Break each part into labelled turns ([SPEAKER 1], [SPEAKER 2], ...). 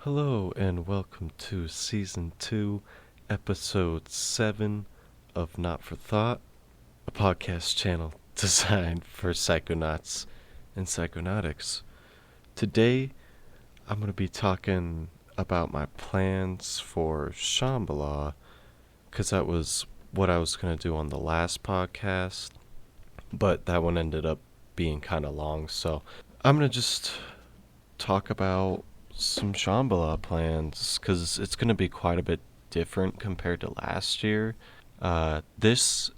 [SPEAKER 1] Hello and welcome to Season 2, Episode 7 of Not For Thought, a podcast channel designed for psychonauts and psychonautics. Today, I'm going to be talking about my plans for Shambhala, because that was what I was going to do on the last podcast, but that one ended up being kind of long, so I'm going to just talk about some Shambhala plans, because it's going to be quite a bit different compared to last year. This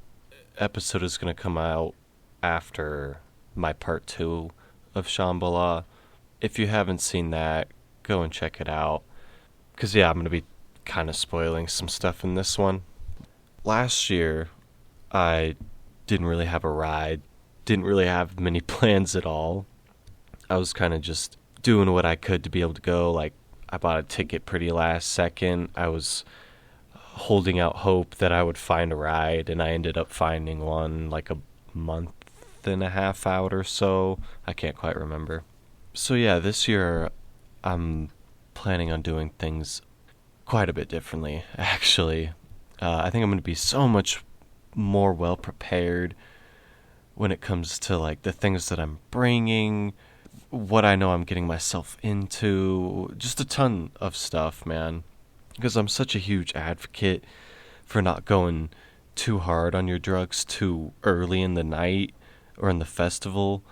[SPEAKER 1] episode is going to come out after my part 2 of Shambhala. If you haven't seen that, go and check it out, because I'm going to be kind of spoiling some stuff in this one. Last year, I didn't really have a ride, didn't really have many plans at all. I was kind of just doing what I could to be able to go. Like, I bought a ticket pretty last second. I was holding out hope that I would find a ride, and I ended up finding one like a month and a half out or so. I can't quite remember. So this year I'm planning on doing things quite a bit differently, actually. I think I'm going to be so much more well prepared when it comes to like the things that I'm bringing, what I know I'm getting myself into, just a ton of stuff, man. Because I'm such a huge advocate for not going too hard on your drugs too early in the night or in the festival,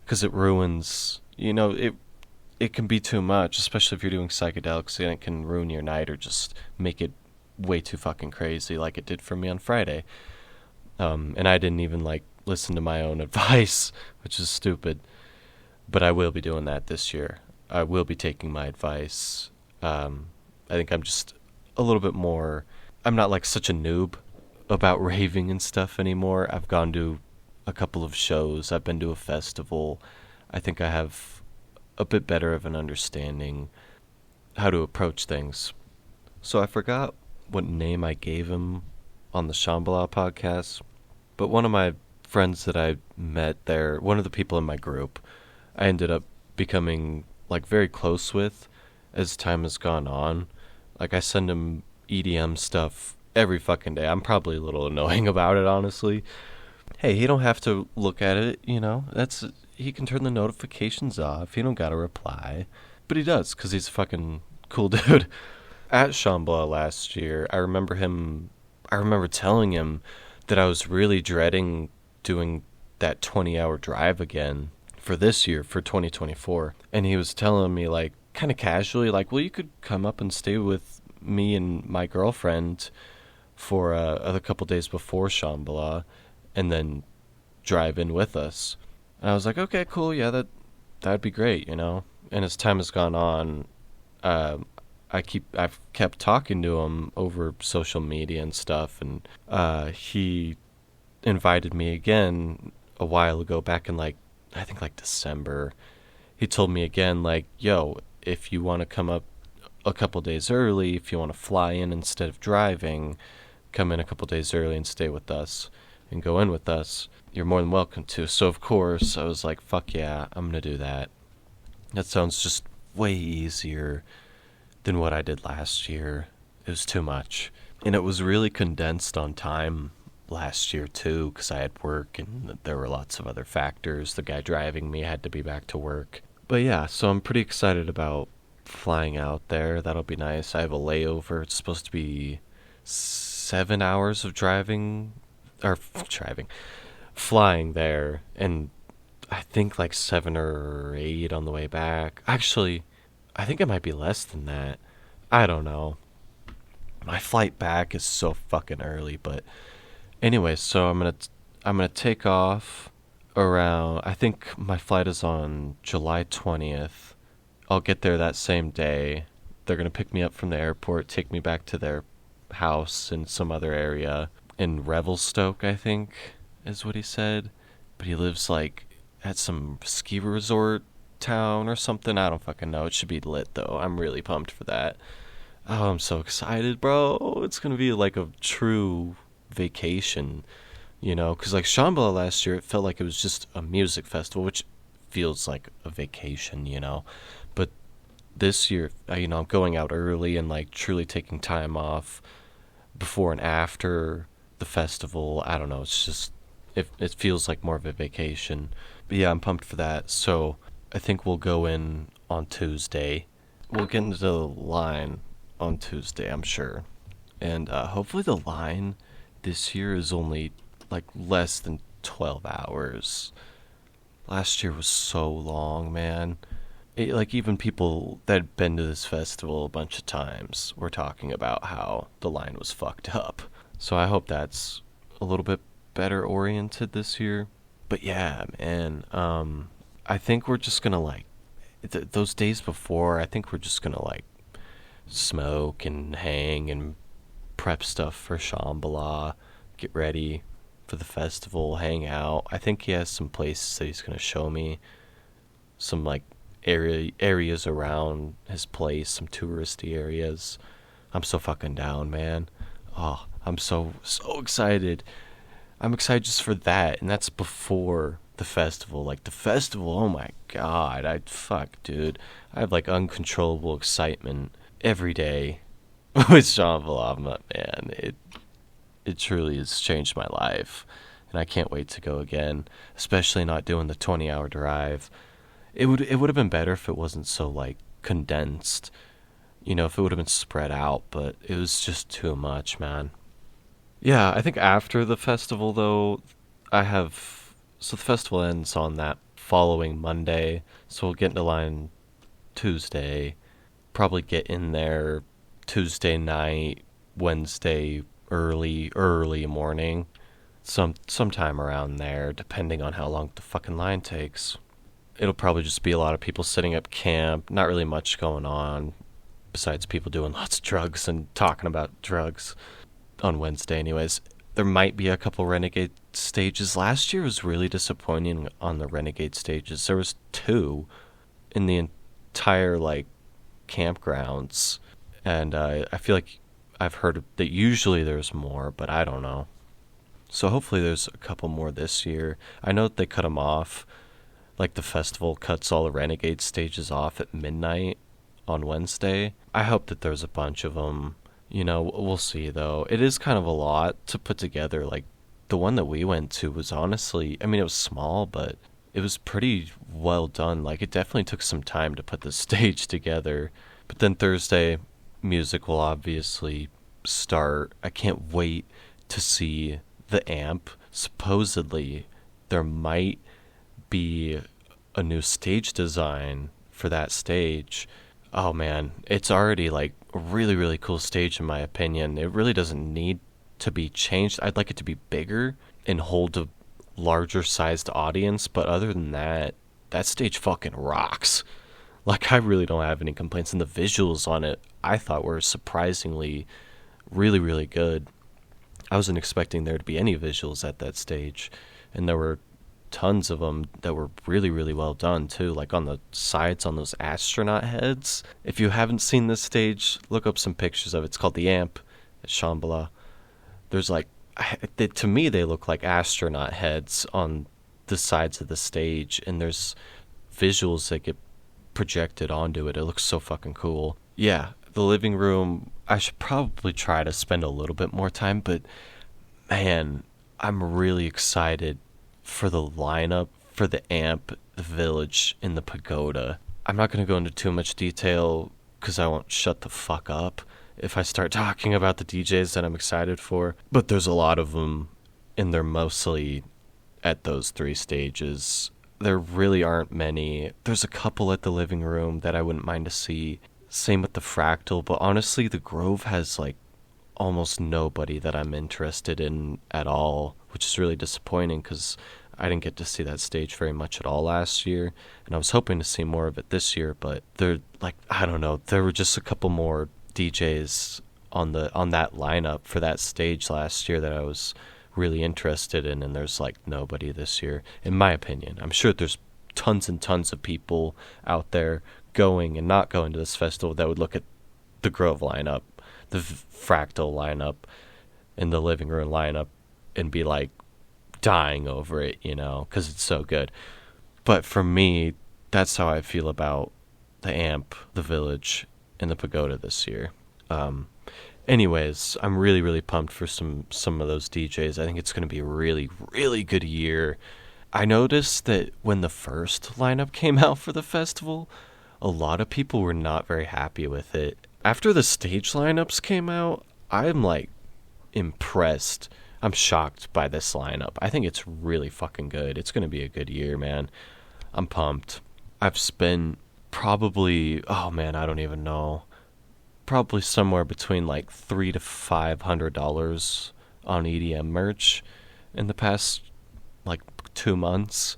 [SPEAKER 1] because it ruins, it can be too much, especially if you're doing psychedelics, and it can ruin your night or just make it way too fucking crazy like it did for me on Friday. And I didn't even listen to my own advice, which is stupid. But I will be doing that this year. I will be taking my advice. I think I'm just a little bit more... I'm not such a noob about raving and stuff anymore. I've gone to a couple of shows. I've been to a festival. I think I have a bit better of an understanding how to approach things. So I forgot what name I gave him on the Shambhala podcast. But one of my friends that I met there, one of the people in my group, I ended up becoming very close with as time has gone on. I send him EDM stuff every fucking day. I'm probably a little annoying about it, honestly. Hey, he don't have to look at it, he can turn the notifications off. He don't gotta reply. But he does, because he's a fucking cool dude. At Shambhala last year, I remember telling him that I was really dreading doing that 20-hour drive again for this year, for 2024. And he was telling me, kind of casually, well, you could come up and stay with me and my girlfriend for a couple days before Shambhala, and then drive in with us. And I was like, okay, cool, yeah, that'd be great, And as time has gone on, I've kept talking to him over social media and stuff, and he invited me again a while ago, back in I think December. He told me again, yo, if you want to come up a couple days early, if you want to fly in instead of driving, come in a couple days early and stay with us and go in with us, you're more than welcome to. So of course I was like, fuck yeah, I'm gonna do that. That sounds just way easier than what I did last year. It was too much, and it was really condensed on time last year too, because I had work and there were lots of other factors. The guy driving me had to be back to work. But so I'm pretty excited about flying out there. That'll be nice. I have a layover. It's supposed to be 7 hours of flying there, and I think 7 or 8 on the way back. Actually, I think it might be less than that. I don't know. My flight back is so fucking early, but anyway, so I'm gonna take off around, I think my flight is on July 20th. I'll get there that same day. They're gonna pick me up from the airport, take me back to their house in some other area in Revelstoke, I think is what he said. But he lives at some ski resort town or something. I don't fucking know. It should be lit though. I'm really pumped for that. Oh, I'm so excited, bro. It's gonna be a true vacation, because Shambhala last year, it felt like it was just a music festival, which feels like a vacation, but this year, I'm going out early and like truly taking time off before and after the festival. I don't know. It's just it feels like more of a vacation. But yeah, I'm pumped for that. So I think we'll go in on Tuesday. We'll get into the line on Tuesday, I'm sure. And hopefully the line this year is only like less than 12 hours. Last year was so long, man. Like even people that had been to this festival a bunch of times were talking about how the line was fucked up. So I hope that's a little bit better oriented this year. But yeah, man, I think we're just gonna like those days before. I think we're just gonna like smoke and hang and prep stuff for Shambhala, get ready for the festival, hang out. I think he has some places that he's gonna show me, some like areas around his place, some touristy areas. I'm so fucking down, man. Oh, I'm so excited. I'm excited just for that, and that's before the festival. Like the festival, oh my god, dude. I have like uncontrollable excitement every day with Shambhala, man. It truly has changed my life, and I can't wait to go again. Especially not doing the 20-hour drive. It would have been better if it wasn't so like condensed. If it would have been spread out, but it was just too much, man. Yeah, I think after the festival, though, so the festival ends on that following Monday, so we'll get into line Tuesday, probably get in there Tuesday night, Wednesday early morning, sometime around there, depending on how long the fucking line takes. It'll probably just be a lot of people setting up camp, not really much going on, besides people doing lots of drugs and talking about drugs. On Wednesday anyways. There might be a couple Renegade stages. Last year was really disappointing on the Renegade stages. There was 2 in the entire like campgrounds, and I feel like I've heard that usually there's more, but I don't know. So hopefully there's a couple more this year. I know that they cut them off, like the festival cuts all the Renegade stages off at midnight on Wednesday. I hope that there's a bunch of them. We'll see, though. It is kind of a lot to put together. Like, the one that we went to was honestly, it was small, but it was pretty well done. Like, it definitely took some time to put the stage together. But then Thursday, music will obviously start. I can't wait to see the amp. Supposedly, there might be a new stage design for that stage. Oh man, it's already like a really, really cool stage in my opinion. It really doesn't need to be changed. I'd like it to be bigger and hold a larger sized audience, but other than that, that stage fucking rocks. Like I really don't have any complaints, and the visuals on it I thought were surprisingly really, really good. I wasn't expecting there to be any visuals at that stage, and there were tons of them that were really, really well done too, like on the sides on those astronaut heads. If you haven't seen this stage, look up some pictures of it. It's called the Amp at Shambhala. There's like, to me they look like astronaut heads on the sides of the stage, and there's visuals that get projected onto it. It looks so fucking cool. Yeah, the living room, I should probably try to spend a little bit more time, but man, I'm really excited for the lineup, for the amp, the village, and the pagoda. I'm not going to go into too much detail because I won't shut the fuck up if I start talking about the DJs that I'm excited for. But there's a lot of them, and they're mostly at those 3 stages. There really aren't many. There's a couple at the living room that I wouldn't mind to see. Same with the Fractal, but honestly, the Grove has like almost nobody that I'm interested in at all, which is really disappointing because I didn't get to see that stage very much at all last year, and I was hoping to see more of it this year, but they're like, I don't know, there were just a couple more DJs on that lineup for that stage last year that I was really interested in, and there's like nobody this year, in my opinion. I'm sure there's tons and tons of people out there going and not going to this festival that would look at the Grove lineup, the Fractal lineup, and the living room lineup and be like dying over it, because it's so good. But for me, that's how I feel about the Amp, the Village, and the Pagoda this year. Anyways, I'm really, really pumped for some of those DJs. I think it's going to be a really, really good year. I noticed that when the first lineup came out for the festival, a lot of people were not very happy with it. After the stage lineups came out, I'm like impressed. I'm shocked by this lineup. I think it's really fucking good. It's going to be a good year, man. I'm pumped. I've spent probably, oh man, I don't even know, probably somewhere between like $300 to $500 on EDM merch in the past like 2 months.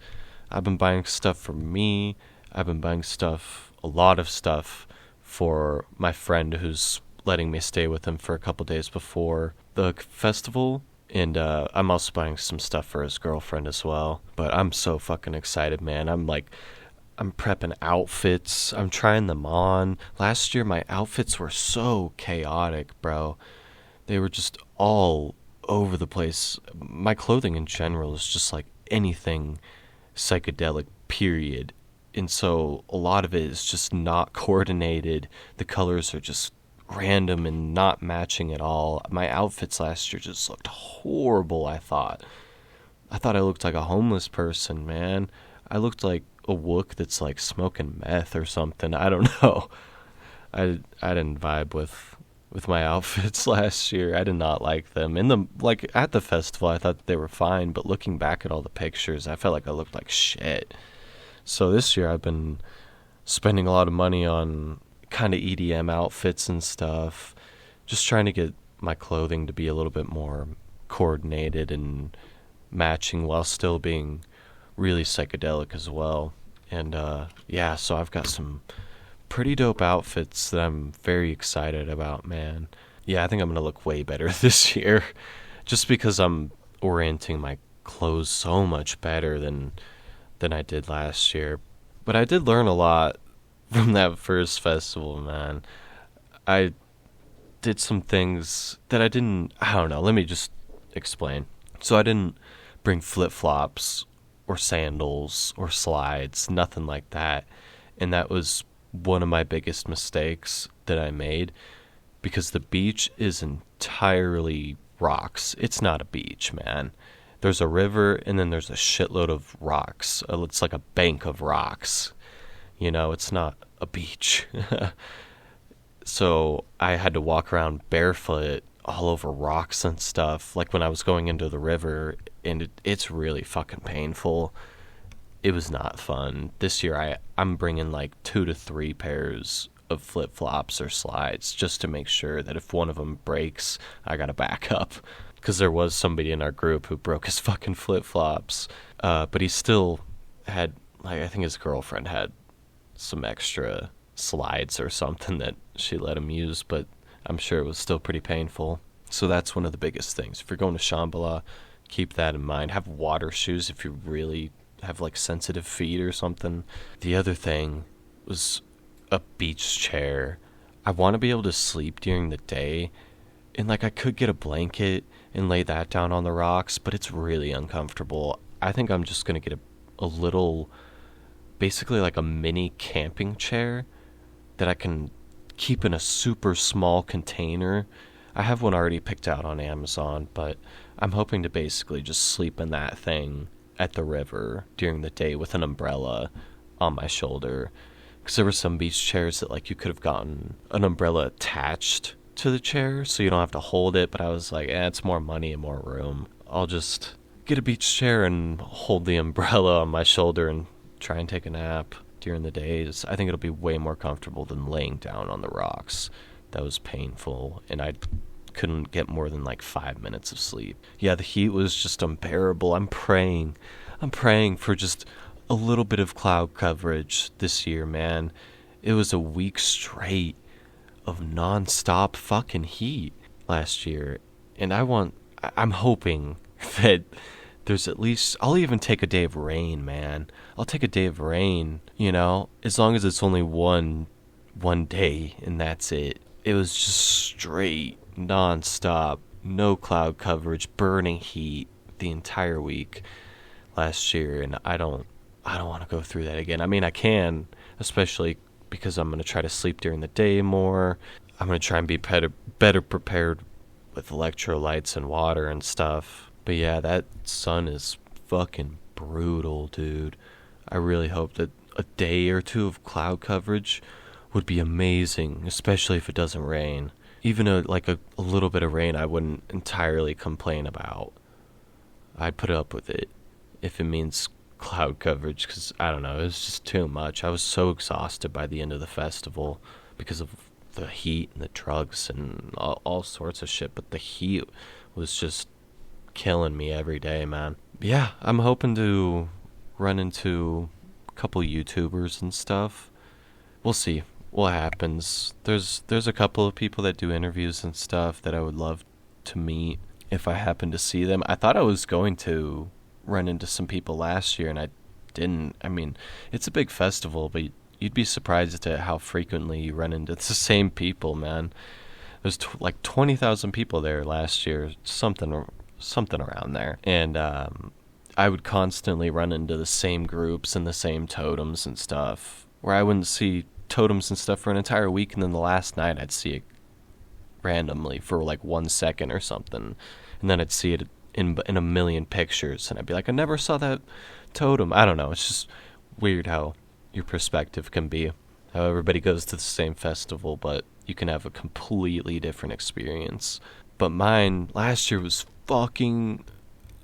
[SPEAKER 1] I've been buying stuff for me. I've been buying a lot of stuff for my friend who's letting me stay with him for a couple days before the festival. And I'm also buying some stuff for his girlfriend as well. But I'm so fucking excited, man. I'm prepping outfits. I'm trying them on. Last year, my outfits were so chaotic, bro. They were just all over the place. My clothing in general is just like anything psychedelic, period. And so a lot of it is just not coordinated. The colors are just random and not matching at all. My outfits last year just looked horrible, I thought. I looked like a homeless person, man. I looked like a wook that's like smoking meth or something. I don't know. I didn't vibe with my outfits last year. I did not like them. At the festival, I thought they were fine, but looking back at all the pictures, I felt like I looked like shit. So this year I've been spending a lot of money on kind of EDM outfits and stuff, just trying to get my clothing to be a little bit more coordinated and matching while still being really psychedelic as well. And so I've got some pretty dope outfits that I'm very excited about, man. Yeah, I think I'm gonna look way better this year, just because I'm orienting my clothes so much better than I did last year. But I did learn a lot from that first festival, man. I did some things that I don't know, let me just explain. So I didn't bring flip-flops or sandals or slides, nothing like that. And that was one of my biggest mistakes that I made, because the beach is entirely rocks. It's not a beach, man. There's a river and then there's a shitload of rocks. It's like a bank of rocks. You know, it's not a beach. So I had to walk around barefoot all over rocks and stuff, like when I was going into the river, and it's really fucking painful. It was not fun. This year I'm bringing like 2 to 3 pairs of flip-flops or slides just to make sure that if one of them breaks, I got a backup. Because there was somebody in our group who broke his fucking flip-flops, but he still had, like, I think his girlfriend had some extra slides or something that she let him use, but I'm sure it was still pretty painful. So that's one of the biggest things. If you're going to Shambhala, keep that in mind. Have water shoes if you really have like sensitive feet or something. The other thing was a beach chair. I want to be able to sleep during the day, and like I could get a blanket and lay that down on the rocks, but it's really uncomfortable. I think I'm just going to get a little, basically like a mini camping chair that I can keep in a super small container. I have one already picked out on Amazon, but I'm hoping to basically just sleep in that thing at the river during the day with an umbrella on my shoulder. Because there were some beach chairs that like you could have gotten an umbrella attached to the chair so you don't have to hold it, but I was like, it's more money and more room. I'll just get a beach chair and hold the umbrella on my shoulder and try and take a nap during the days. I think it'll be way more comfortable than laying down on the rocks. That was painful, and I couldn't get more than like 5 minutes of sleep. Yeah, the heat was just unbearable. I'm praying for just a little bit of cloud coverage this year, man. It was a week straight of non-stop fucking heat last year, and I'm hoping that there's at least, I'll even take a day of rain, man. I'll take a day of rain, as long as it's only one day and that's it. It was just straight non-stop, no cloud coverage, burning heat the entire week last year, and I don't want to go through that again. I mean, I can, especially because I'm going to try to sleep during the day more. I'm going to try and be better prepared with electrolytes and water and stuff. But yeah, that sun is fucking brutal, dude. I really hope that a day or two of cloud coverage would be amazing, especially if it doesn't rain. Even a little bit of rain I wouldn't entirely complain about. I'd put up with it if it means cloud coverage, because I don't know, it was just too much. I was so exhausted by the end of the festival because of the heat and the drugs and all sorts of shit, but the heat was just killing me every day, man. Yeah, I'm hoping to run into a couple YouTubers and stuff. We'll see what happens. There's a couple of people that do interviews and stuff that I would love to meet if I happen to see them. I thought I was going to run into some people last year, and I didn't. I mean, it's a big festival, but you'd be surprised at how frequently you run into the same people, man. There's 20,000 people there last year, something around there, and I would constantly run into the same groups and the same totems and stuff, where I wouldn't see totems and stuff for an entire week, and then the last night I'd see it randomly for 1 second or something, and then I'd see it in a million pictures, and I'd be like, I never saw that totem. I don't know, it's just weird how your perspective can be, how everybody goes to the same festival, but you can have a completely different experience. But mine last year was fucking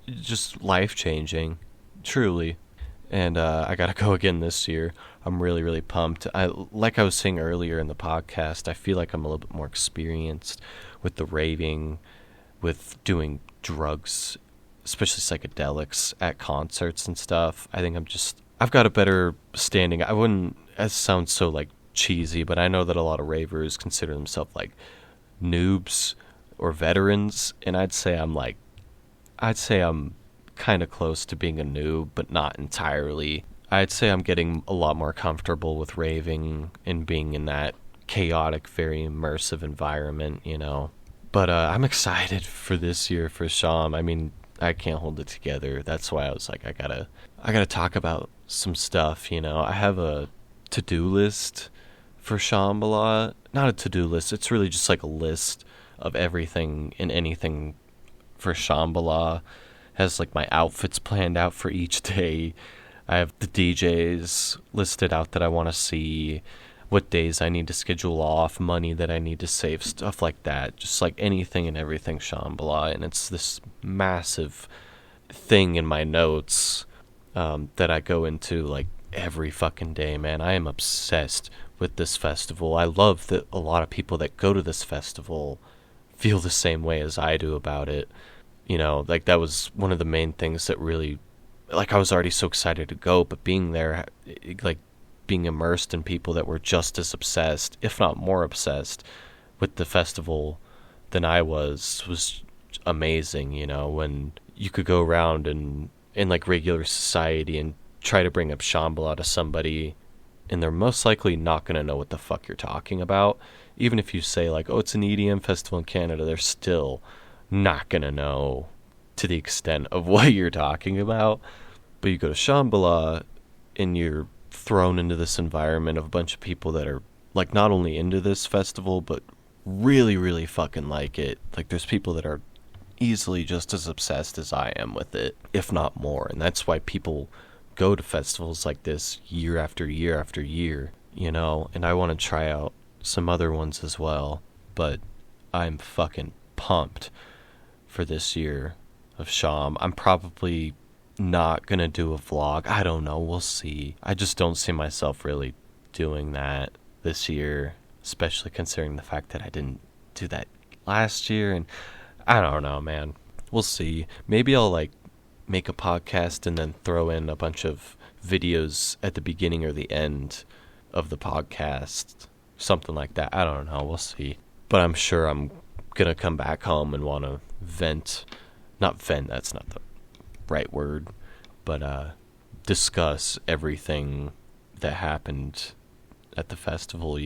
[SPEAKER 1] just life-changing, truly. And I gotta go again this year. I'm really, really pumped. Like I was saying earlier in the podcast, I feel like I'm a little bit more experienced with the raving, with doing drugs, especially psychedelics at concerts and stuff. I think I've got a better standing. I wouldn't, it sounds so cheesy, but I know that a lot of ravers consider themselves noobs or veterans, and I'd say I'm kind of close to being a noob, but not entirely. I'd say I'm getting a lot more comfortable with raving and being in that chaotic, very immersive environment, But I'm excited for this year for Sham. I mean, I can't hold it together. That's why I was like, I gotta talk about some stuff, I have a to-do list for Shambhala. Not a to-do list. It's really just a list of everything and anything for Shambhala. Has my outfits planned out for each day. I have the DJs listed out that I want to see, what days I need to schedule off, money that I need to save, stuff like that. Just anything and everything Shambhala. And it's this massive thing in my notes that I go into every fucking day, man. I am obsessed with this festival. I love that a lot of people that go to this festival feel the same way as I do about it. That was one of the main things that really, I was already so excited to go, but being there, being immersed in people that were just as obsessed, if not more obsessed, with the festival than I was amazing, when you could go around and in regular society and try to bring up Shambhala to somebody, and they're most likely not going to know what the fuck you're talking about. Even if you say oh, it's an EDM festival in Canada, they're still not gonna know to the extent of what you're talking about. But you go to Shambhala and you're thrown into this environment of a bunch of people that are not only into this festival but really, really fucking like it. There's people that are easily just as obsessed as I am with it, if not more. And that's why people go to festivals like this year after year after year, and I want to try out some other ones as well. But I'm fucking pumped for this year of Sham. I'm probably not gonna do a vlog. I don't know, we'll see. I just don't see myself really doing that this year, especially considering the fact that I didn't do that last year. And I don't know, man, we'll see. Maybe I'll make a podcast and then throw in a bunch of videos at the beginning or the end of the podcast, something like that. I don't know, we'll see. But I'm sure I'm gonna come back home and want to not vent, that's not the right word, but discuss everything that happened at the festival,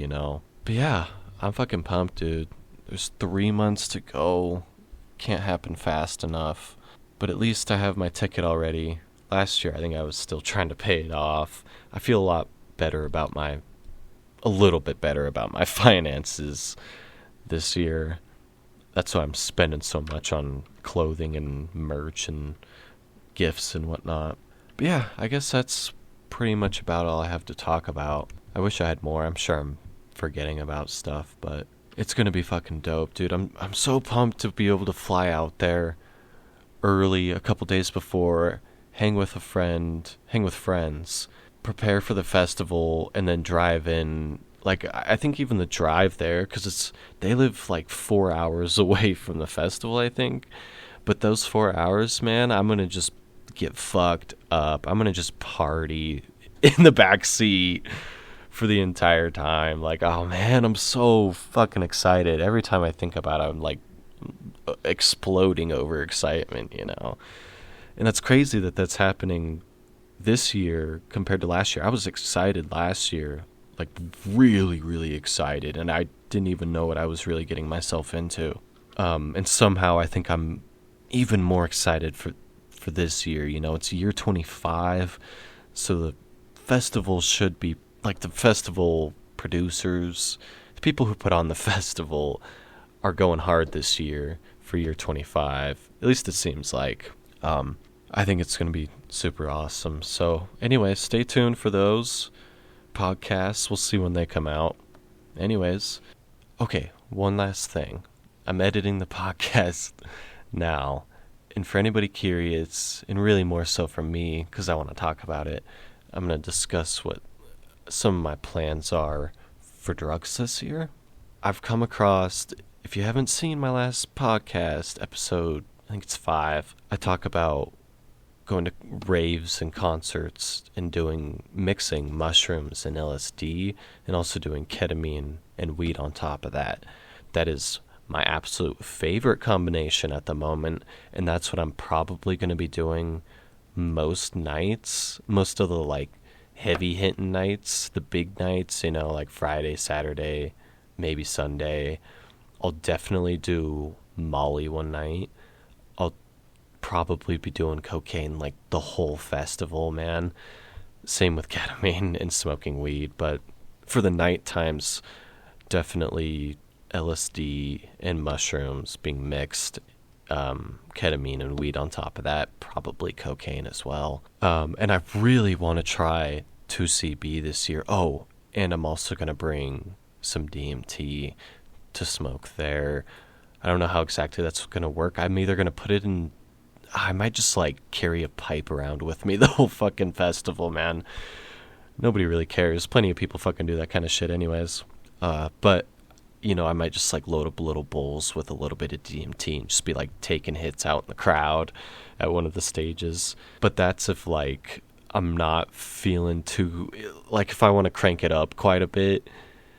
[SPEAKER 1] But yeah, I'm fucking pumped, dude. There's 3 months to go. Can't happen fast enough. But at least I have my ticket already. Last year, I think I was still trying to pay it off. I feel a lot better about my a little bit better about my finances this year. That's why I'm spending so much on clothing and merch and gifts and whatnot. But yeah, I guess that's pretty much about all I have to talk about. I wish I had more. I'm sure I'm forgetting about stuff, but it's gonna be fucking dope, dude. I'm so pumped to be able to fly out there early, a couple days before, hang with friends, prepare for the festival, and then drive in. Like, I think even the drive there, because they live like 4 hours away from the festival, I think. But those 4 hours, man, I'm gonna just get fucked up. I'm gonna just party in the back seat for the entire time. Like, oh man, I'm so fucking excited. Every time I think about it, I'm like exploding over excitement, you know. And that's crazy that that's happening this year compared to last year. I was excited last year, like really, really excited, and I didn't even know what I was really getting myself into. And somehow I think I'm even more excited for this year. You know, it's year 25, so the festival should be, like, the festival producers, the people who put on the festival are going hard this year for year 25. At least it seems like. I think it's going to be super awesome. So anyway, stay tuned for those podcasts. We'll see when they come out. Anyways, okay, one last thing. I'm editing the podcast now. And for anybody curious, and really more so for me, because I want to talk about it, I'm going to discuss what some of my plans are for drugs this year. I've come across, if you haven't seen my last podcast, episode, I think it's 5, I talk about going to raves and concerts and mixing mushrooms and LSD, and also doing ketamine and weed on top of that. That is my absolute favorite combination at the moment, and that's what I'm probably going to be doing most nights, most of the like heavy hitting nights, the big nights, you know, like Friday, Saturday, maybe Sunday. I'll definitely do Molly one night. I'll probably be doing cocaine like the whole festival, man. Same with ketamine and smoking weed, but for the night times, definitely LSD and mushrooms being mixed, ketamine and weed on top of that, probably cocaine as well. And I really want to try 2CB this year. Oh, and I'm also going to bring some DMT to smoke there. I don't know how exactly that's going to work. I'm either going to put it in, I might just like carry a pipe around with me the whole fucking festival, man. Nobody really cares. Plenty of people fucking do that kind of shit anyways. But you know, I might just like load up little bowls with a little bit of DMT and just be like taking hits out in the crowd at one of the stages. But that's if like I'm not feeling too, like if I want to crank it up quite a bit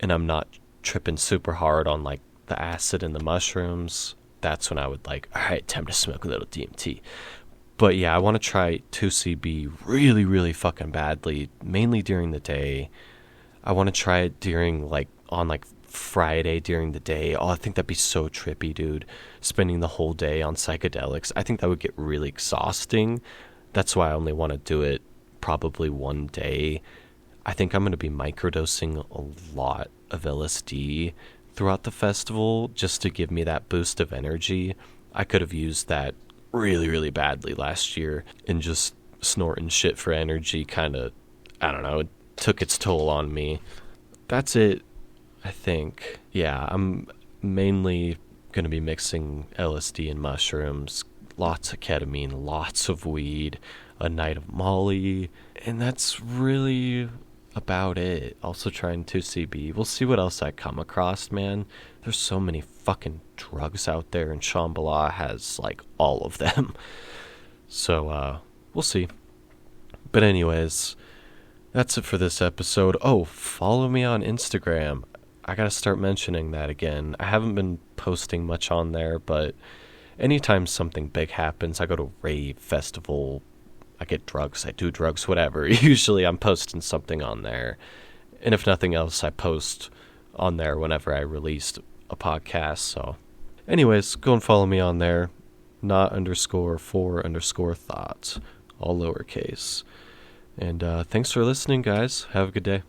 [SPEAKER 1] and I'm not tripping super hard on like the acid and the mushrooms, that's when I would like, all right, time to smoke a little DMT. But yeah, I want to try 2CB really, really fucking badly, mainly during the day. I want to try it during like, on like Friday during the day. Oh, I think that'd be so trippy, dude. Spending the whole day on psychedelics. I think that would get really exhausting. That's why I only want to do it probably one day. I think I'm going to be microdosing a lot of LSD throughout the festival just to give me that boost of energy. I could have used that really, really badly last year, and just snorting shit for energy kind of, I don't know, it took its toll on me. That's it, I think. Yeah, I'm mainly going to be mixing LSD and mushrooms, lots of ketamine, lots of weed, a night of Molly, and that's really about it. Also trying 2CB. We'll see what else I come across, man. There's so many fucking drugs out there, and Shambhala has like all of them. So we'll see. But anyways, that's it for this episode. Oh, follow me on Instagram. I gotta start mentioning that again. I haven't been posting much on there, but anytime something big happens, I go to rave, festival, I get drugs, I do drugs, whatever. Usually I'm posting something on there. And if nothing else, I post on there whenever I released a podcast. So anyways, go and follow me on there. Not_for_thoughts. All lowercase. And thanks for listening, guys. Have a good day.